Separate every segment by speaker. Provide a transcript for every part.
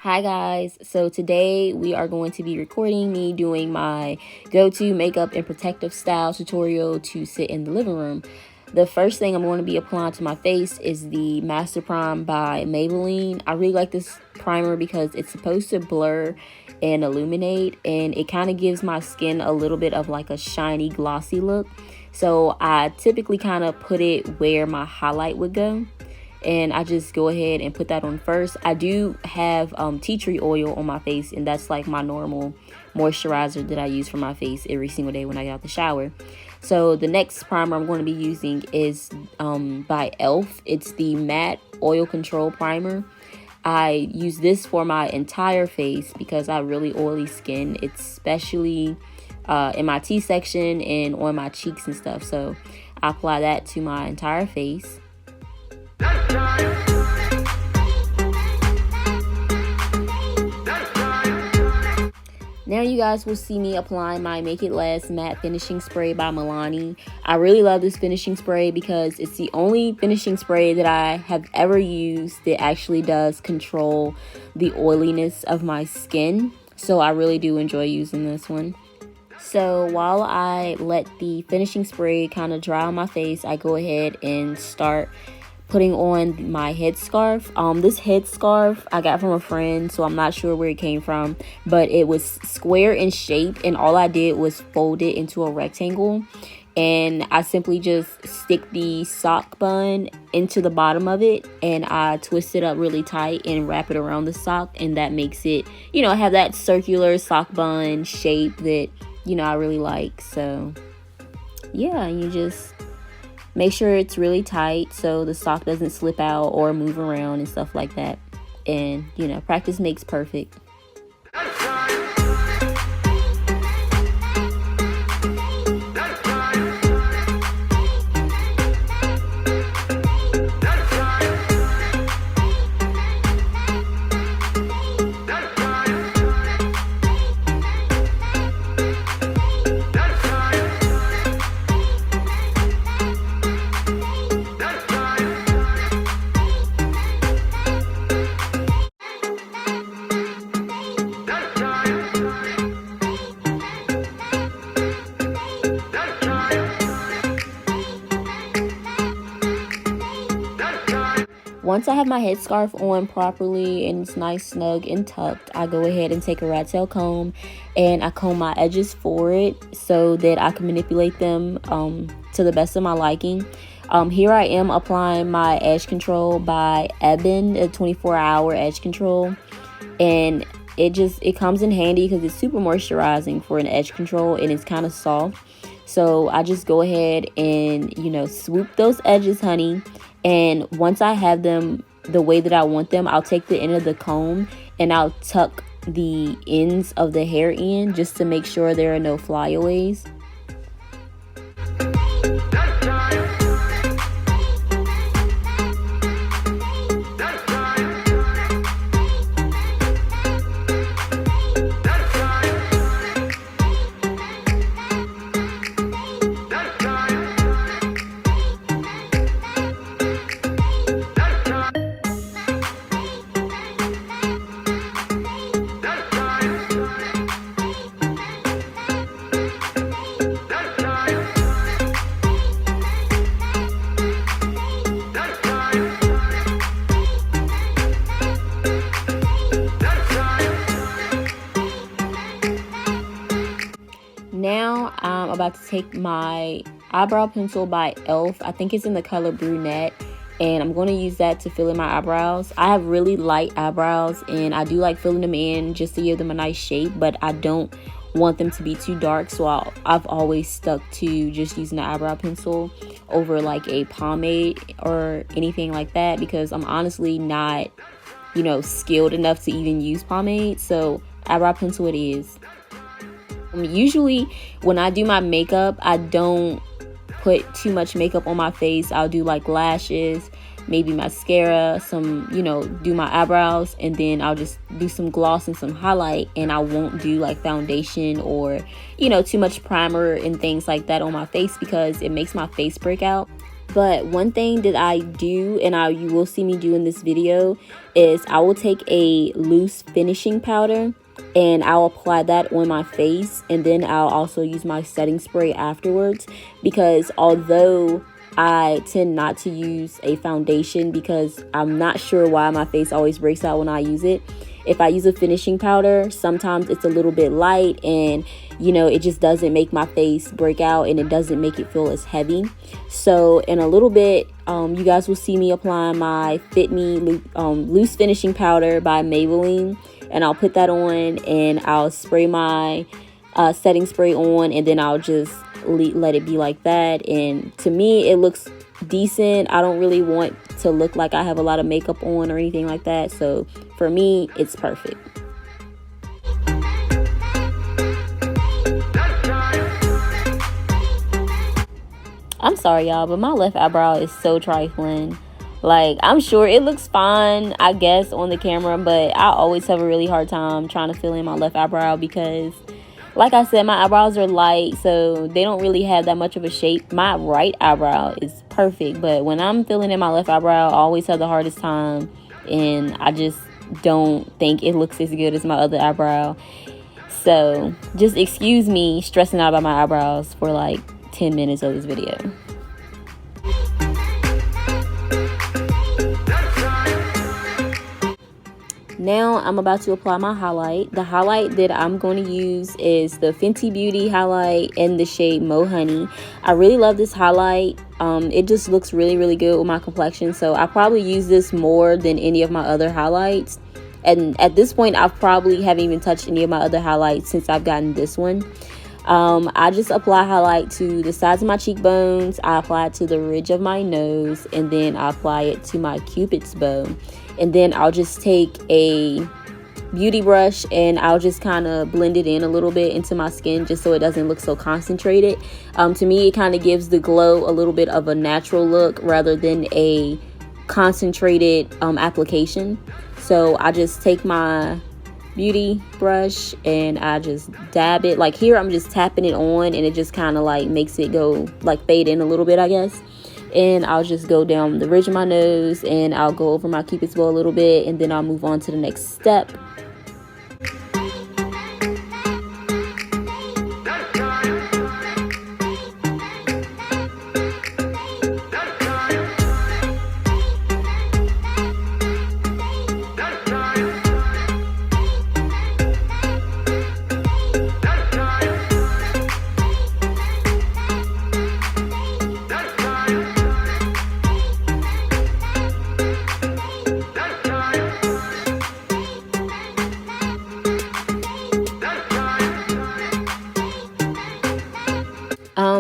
Speaker 1: Hi guys, so today we are going to be recording me doing my go-to makeup and protective style tutorial to sit in the living room. The first thing I'm going to be applying to my face is the Master Prime by Maybelline. I really like this primer because it's supposed to blur and illuminate, and it kind of gives my skin a little bit of like a shiny glossy look. So I typically kind of put it where my highlight would go, and I just go ahead and put that on first. I do have tea tree oil on my face, and that's like my normal moisturizer that I use for my face every single day when I get out the shower. So the next primer I'm going to be using is by e.l.f. It's the Matte Oil Control Primer. I use this for my entire face because I have really oily skin, especially in my T-section and on my cheeks and stuff. So I apply that to my entire face. Now you guys will see me applying my Make It Last Matte Finishing Spray by Milani. I really love this finishing spray because it's the only finishing spray that I have ever used that actually does control the oiliness of my skin. So I really do enjoy using this one. So while I let the finishing spray kind of dry on my face, I go ahead and start putting on my headscarf. This headscarf I got from a friend, so I'm not sure where it came from, but it was square in shape, and all I did was fold it into a rectangle, and I simply just stick the sock bun into the bottom of it, and I twist it up really tight and wrap it around the sock, and that makes it, have that circular sock bun shape that, I really like. So yeah, you just make sure it's really tight so the sock doesn't slip out or move around and stuff like that. And, practice makes perfect. Once I have my headscarf on properly and it's nice, snug, and tucked, I go ahead and take a rat tail comb and I comb my edges for it so that I can manipulate them to the best of my liking. Here I am applying my edge control by Ebin, a 24-hour edge control, and it comes in handy because it's super moisturizing for an edge control, and it's kind of soft. So I just go ahead and swoop those edges, honey. And once I have them the way that I want them, I'll take the end of the comb and I'll tuck the ends of the hair in just to make sure there are no flyaways. Now I'm about to take my eyebrow pencil by e.l.f. I think it's in the color brunette, and I'm going to use that to fill in my eyebrows. I have really light eyebrows, and I do like filling them in just to give them a nice shape, but I don't want them to be too dark, so I've always stuck to just using the eyebrow pencil over like a pomade or anything like that, because I'm honestly not, skilled enough to even use pomade. So eyebrow pencil it is. Usually when I do my makeup, I don't put too much makeup on my face. I'll do like lashes, maybe mascara, some, do my eyebrows, and then I'll just do some gloss and some highlight, and I won't do like foundation or, too much primer and things like that on my face because it makes my face break out. But one thing that I do, and you will see me do in this video, is I will take a loose finishing powder and I'll apply that on my face, and then I'll also use my setting spray afterwards, because although I tend not to use a foundation because I'm not sure why my face always breaks out when I use it, if I use a finishing powder, sometimes it's a little bit light and, you know, it just doesn't make my face break out and it doesn't make it feel as heavy. So in a little bit, you guys will see me applying my Fit Me Loose Finishing Powder by Maybelline, and I'll put that on and I'll spray my setting spray on, and then I'll just let it be like that. And to me, it looks decent. I don't really want to look like I have a lot of makeup on or anything like that, so for me it's perfect. I'm sorry y'all, but my left eyebrow is so trifling. Like, I'm sure it looks fine, I guess, on the camera, but I always have a really hard time trying to fill in my left eyebrow because, like I said, my eyebrows are light, so they don't really have that much of a shape. My right eyebrow is perfect, but when I'm filling in my left eyebrow, I always have the hardest time, and I just don't think it looks as good as my other eyebrow. So just excuse me stressing out about my eyebrows for like 10 minutes of this video. Now I'm about to apply my highlight. The highlight that I'm going to use is the Fenty Beauty highlight in the shade Mo Honey. I really love this highlight. It just looks really, really good with my complexion. So I probably use this more than any of my other highlights. And at this point, I probably haven't even touched any of my other highlights since I've gotten this one. I just apply highlight to the sides of my cheekbones. I apply it to the ridge of my nose, and then I apply it to my cupid's bow. And then I'll just take a beauty brush and I'll just kind of blend it in a little bit into my skin just so it doesn't look so concentrated. To me, it kind of gives the glow a little bit of a natural look rather than a concentrated application. So I just take my beauty brush and I just dab it. Like here, I'm just tapping it on and it just kind of like makes it go like fade in a little bit, I guess. And I'll just go down the ridge of my nose and I'll go over my cupid's bow a little bit, and then I'll move on to the next step.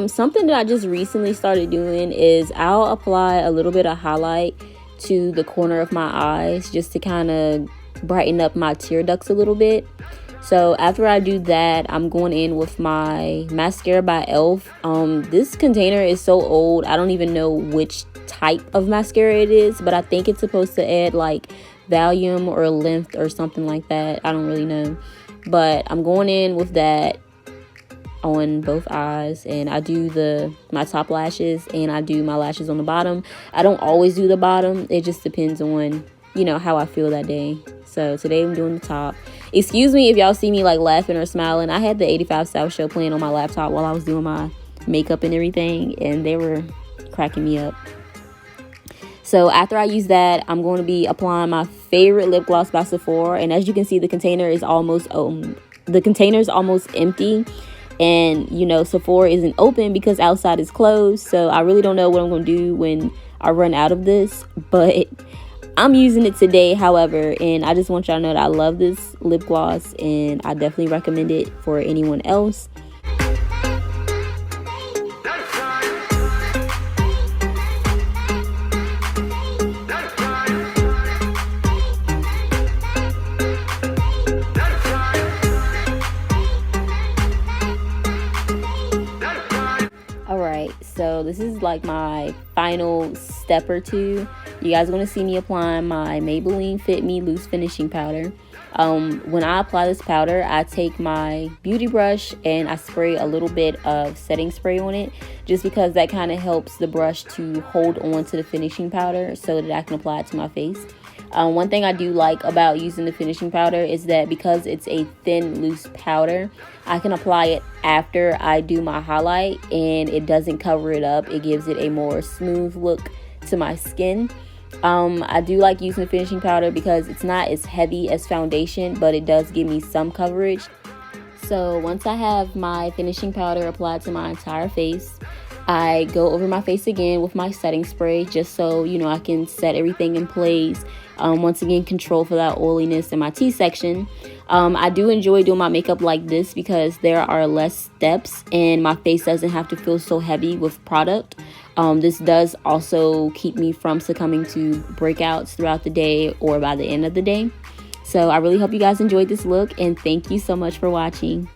Speaker 1: Something that I just recently started doing is I'll apply a little bit of highlight to the corner of my eyes just to kind of brighten up my tear ducts a little bit. So after I do that, I'm going in with my mascara by e.l.f. This container is so old, I don't even know which type of mascara it is, but I think it's supposed to add like volume or length or something like that. I don't really know, but I'm going in with that on both eyes, and I do my top lashes and I do my lashes on the bottom. I don't always do the bottom, it just depends on, you know, how I feel that day. So today I'm doing the top. Excuse me if y'all see me like laughing or smiling. I had the 85 South show playing on my laptop while I was doing my makeup and everything, and they were cracking me up. So after I use that, I'm going to be applying my favorite lip gloss by Sephora, and as you can see, the container is almost empty. And, you know, Sephora isn't open because outside is closed. So I really don't know what I'm going to do when I run out of this. But I'm using it today, however. And I just want y'all to know that I love this lip gloss. And I definitely recommend it for anyone else. So this is like my final step or two. You guys are going to see me applying my Maybelline Fit Me Loose Finishing Powder. When I apply this powder, I take my beauty brush and I spray a little bit of setting spray on it, just because that kind of helps the brush to hold on to the finishing powder so that I can apply it to my face. One thing I do like about using the finishing powder is that because it's a thin, loose powder, I can apply it after I do my highlight and it doesn't cover it up. It gives it a more smooth look to my skin. I do like using the finishing powder because it's not as heavy as foundation, but it does give me some coverage. So once I have my finishing powder applied to my entire face, I go over my face again with my setting spray just so, I can set everything in place. Once again, control for that oiliness in my T-section. I do enjoy doing my makeup like this because there are less steps and my face doesn't have to feel so heavy with product. This does also keep me from succumbing to breakouts throughout the day or by the end of the day. So I really hope you guys enjoyed this look, and thank you so much for watching.